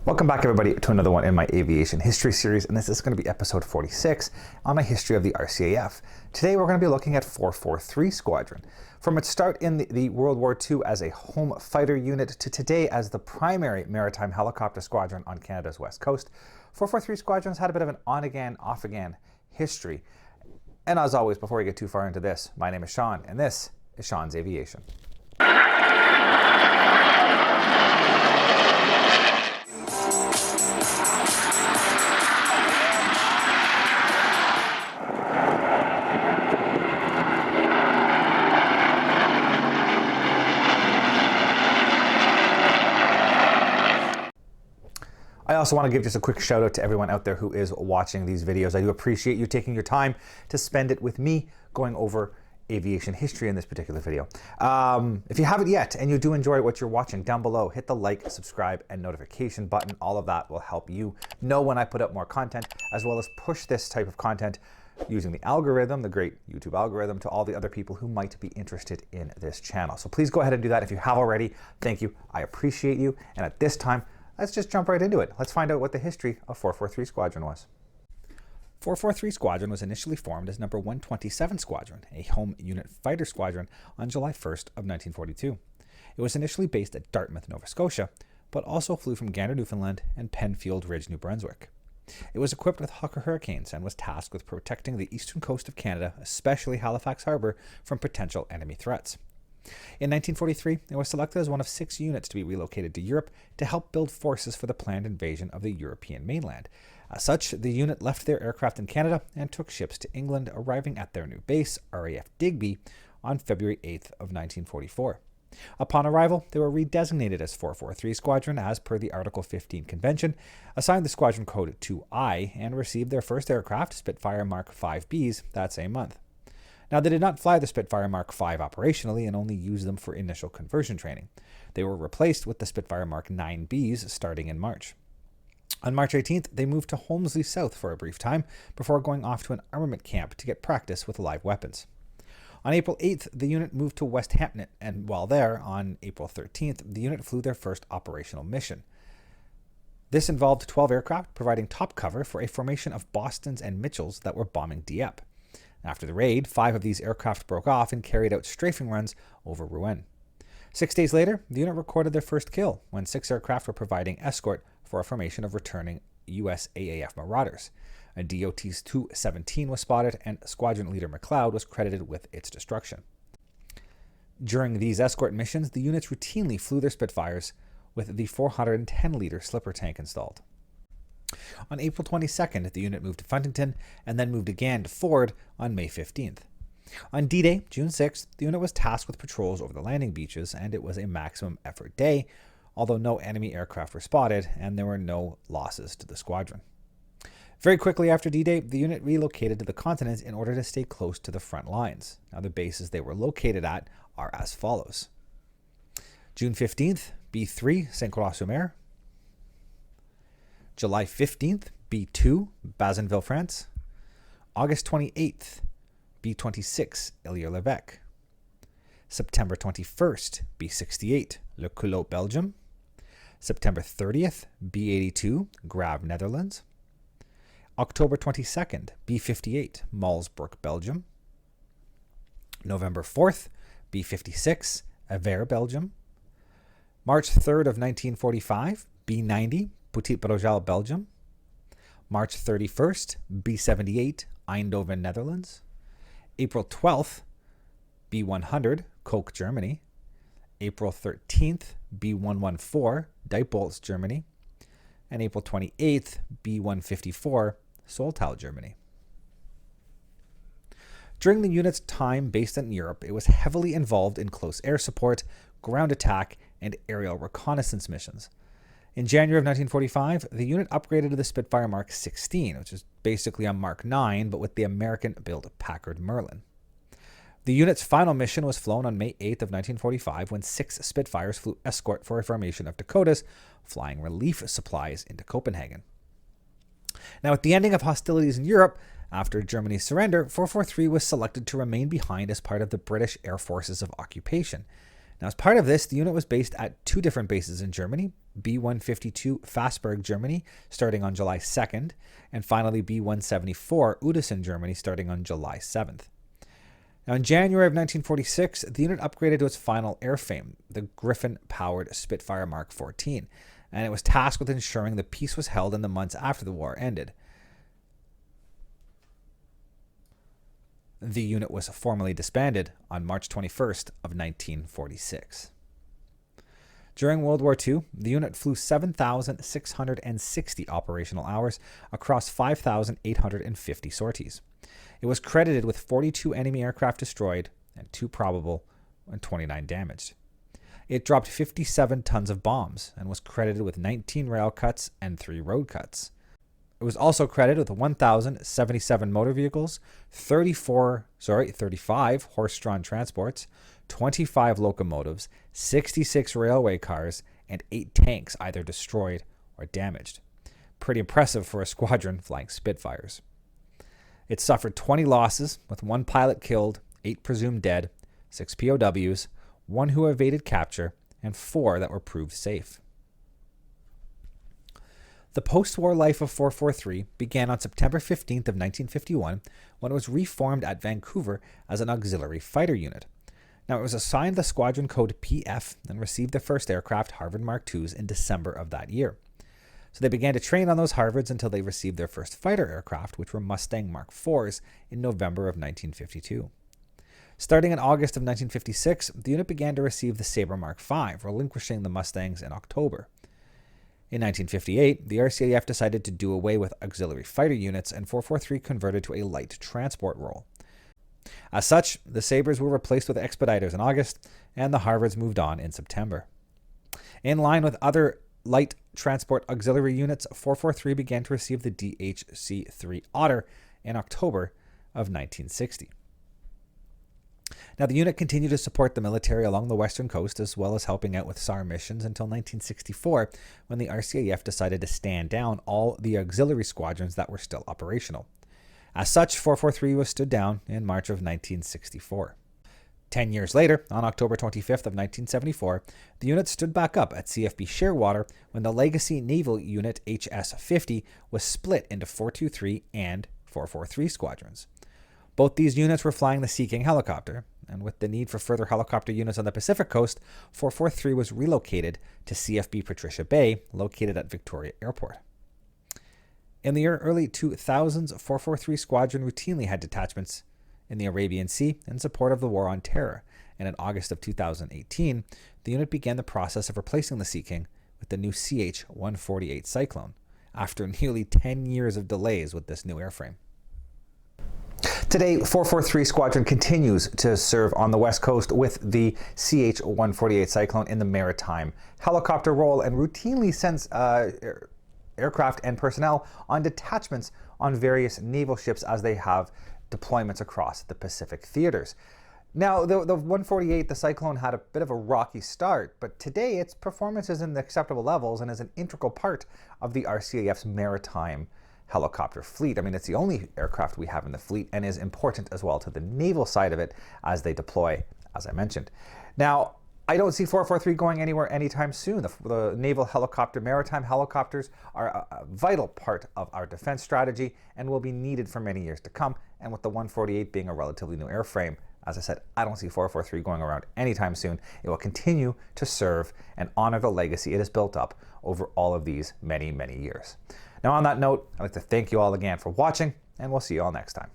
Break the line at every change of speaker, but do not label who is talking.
Welcome back, everybody, to another one in my aviation history series, and this is going to be episode 46 on my history of the RCAF. Today we're going to be looking at 443 Squadron. From its start in the World War II as a home fighter unit to today as the primary Maritime Helicopter Squadron on Canada's west coast, 443 Squadron's had a bit of an on-again, off-again history. And as always, before we get too far into this, my name is Sean, and this is Sean's Aviation. I also want to give just a quick shout out to everyone out there who is watching these videos. I do appreciate you taking your time to spend it with me going over aviation history in this particular video. If you haven't yet and you do enjoy what you're watching, down below, hit the like, subscribe, and notification button. All of that will help you know when I put up more content, as well as push this type of content using the algorithm, the great YouTube algorithm, to all the other people who might be interested in this channel. So please go ahead and do that if you have already. Thank you. I appreciate you. And at this time, let's just jump right into it. Let's find out what the history of 443 Squadron was. 443 Squadron was initially formed as number 127 Squadron, a home unit fighter squadron, on July 1st of 1942. It was initially based at Dartmouth, Nova Scotia, but also flew from Gander, Newfoundland and Penfield Ridge, New Brunswick. It was equipped with Hawker Hurricanes and was tasked with protecting the eastern coast of Canada, especially Halifax Harbour, from potential enemy threats. In 1943, it was selected as one of 6 units to be relocated to Europe to help build forces for the planned invasion of the European mainland. As such, the unit left their aircraft in Canada and took ships to England, arriving at their new base, RAF Digby, on February 8th of 1944. Upon arrival, they were redesignated as 443 Squadron as per the Article 15 Convention, assigned the squadron code 2I, and received their first aircraft, Spitfire Mark 5Bs, that same month. Now, they did not fly the Spitfire Mark V operationally and only used them for initial conversion training. They were replaced with the Spitfire Mark 9Bs starting in March. On March 18th, they moved to Holmesley South for a brief time before going off to an armament camp to get practice with live weapons. On April 8th, the unit moved to West Hampton, and while there, on April 13th, the unit flew their first operational mission. This involved 12 aircraft providing top cover for a formation of Bostons and Mitchells that were bombing Dieppe. After the raid, 5 of these aircraft broke off and carried out strafing runs over Rouen. 6 days later, the unit recorded their first kill when 6 aircraft were providing escort for a formation of returning US AAF Marauders. A DOT's Tu-17 was spotted, and squadron leader McLeod was credited with its destruction. During these escort missions, the units routinely flew their Spitfires with the 410-liter slipper tank installed. On April 22nd, the unit moved to Funtington and then moved again to Ford on May 15th. On D-Day, June 6th, the unit was tasked with patrols over the landing beaches, and it was a maximum effort day, although no enemy aircraft were spotted and there were no losses to the squadron. Very quickly after D-Day, the unit relocated to the continent in order to stay close to the front lines. Now, the bases they were located at are as follows. June 15th, B3, Saint-Croix-sur-Mer. July 15th, B2, Bazenville, France. August 28th, B26, Illier-l'Evêque. September 21st, B68, Le Culotte, Belgium. September 30th, B82, Grave, Netherlands. October 22nd, B58, Malsbrook, Belgium. November 4th, B56, Avere, Belgium. March 3rd of 1945, B90, Petit Brogel, Belgium. March 31st, B78, Eindhoven, Netherlands. April 12th, B100, Koch, Germany. April 13th, B114, Diepholz, Germany. And April 28th, B154, Soltau, Germany. During the unit's time based in Europe, it was heavily involved in close air support, ground attack, and aerial reconnaissance missions. In January of 1945, the unit upgraded to the Spitfire Mark 16, which is basically a Mark 9, but with the American-built Packard Merlin. The unit's final mission was flown on May 8th of 1945 when 6 Spitfires flew escort for a formation of Dakotas, flying relief supplies into Copenhagen. Now, at the ending of hostilities in Europe, after Germany's surrender, 443 was selected to remain behind as part of the British Air Forces of Occupation. Now, as part of this, the unit was based at 2 different bases in Germany, B-152 Fassberg, Germany, starting on July 2nd, and finally B-174 Udesen, Germany, starting on July 7th. Now, in January of 1946, the unit upgraded to its final airframe, the Griffin-powered Spitfire Mark 14, and it was tasked with ensuring the peace was held in the months after the war ended. The unit was formally disbanded on March 21st of 1946. During World War II, the unit flew 7,660 operational hours across 5,850 sorties. It was credited with 42 enemy aircraft destroyed and 2 probable and 29 damaged. It dropped 57 tons of bombs and was credited with 19 rail cuts and 3 road cuts. It was also credited with 1,077 motor vehicles, 35 horse-drawn transports, 25 locomotives, 66 railway cars, and 8 tanks either destroyed or damaged. Pretty impressive for a squadron flying Spitfires. It suffered 20 losses, with 1 pilot killed, 8 presumed dead, 6 POWs, 1 who evaded capture, and 4 that were proved safe. The post-war life of 443 began on September 15th of 1951 when it was reformed at Vancouver as an auxiliary fighter unit. Now, it was assigned the squadron code PF and received the first aircraft Harvard Mark IIs in December of that year. So they began to train on those Harvards until they received their first fighter aircraft, which were Mustang Mark IVs, in November of 1952. Starting in August of 1956, the unit began to receive the Sabre Mark V, relinquishing the Mustangs in October. In 1958, the RCAF decided to do away with auxiliary fighter units, and 443 converted to a light transport role. As such, the Sabres were replaced with Expeditors in August, and the Harvards moved on in September. In line with other light transport auxiliary units, 443 began to receive the DHC-3 Otter in October of 1960. Now, the unit continued to support the military along the western coast, as well as helping out with SAR missions until 1964, when the RCAF decided to stand down all the auxiliary squadrons that were still operational. As such, 443 was stood down in March of 1964. 10 years later, on October 25th of 1974, the unit stood back up at CFB Shearwater when the legacy naval unit HS-50 was split into 423 and 443 squadrons. Both these units were flying the Sea King helicopter, and with the need for further helicopter units on the Pacific coast, 443 was relocated to CFB Patricia Bay, located at Victoria Airport. In the early 2000s, 443 Squadron routinely had detachments in the Arabian Sea in support of the War on Terror, and in August of 2018, the unit began the process of replacing the Sea King with the new CH-148 Cyclone, after nearly 10 years of delays with this new airframe. Today, 443 Squadron continues to serve on the West Coast with the CH-148 Cyclone in the Maritime Helicopter role, and routinely sends aircraft and personnel on detachments on various naval ships as they have deployments across the Pacific theaters. Now, the 148, the Cyclone, had a bit of a rocky start, but today its performance is in the acceptable levels and is an integral part of the RCAF's maritime helicopter fleet. I mean, it's the only aircraft we have in the fleet and is important as well to the naval side of it as they deploy, as I mentioned. Now, I don't see 443 going anywhere anytime soon. The naval helicopter, maritime helicopters are a vital part of our defense strategy and will be needed for many years to come. And with the 148 being a relatively new airframe, as I said, I don't see 443 going around anytime soon. It will continue to serve and honor the legacy it has built up over all of these many, many years. Now, on that note, I'd like to thank you all again for watching, and we'll see you all next time.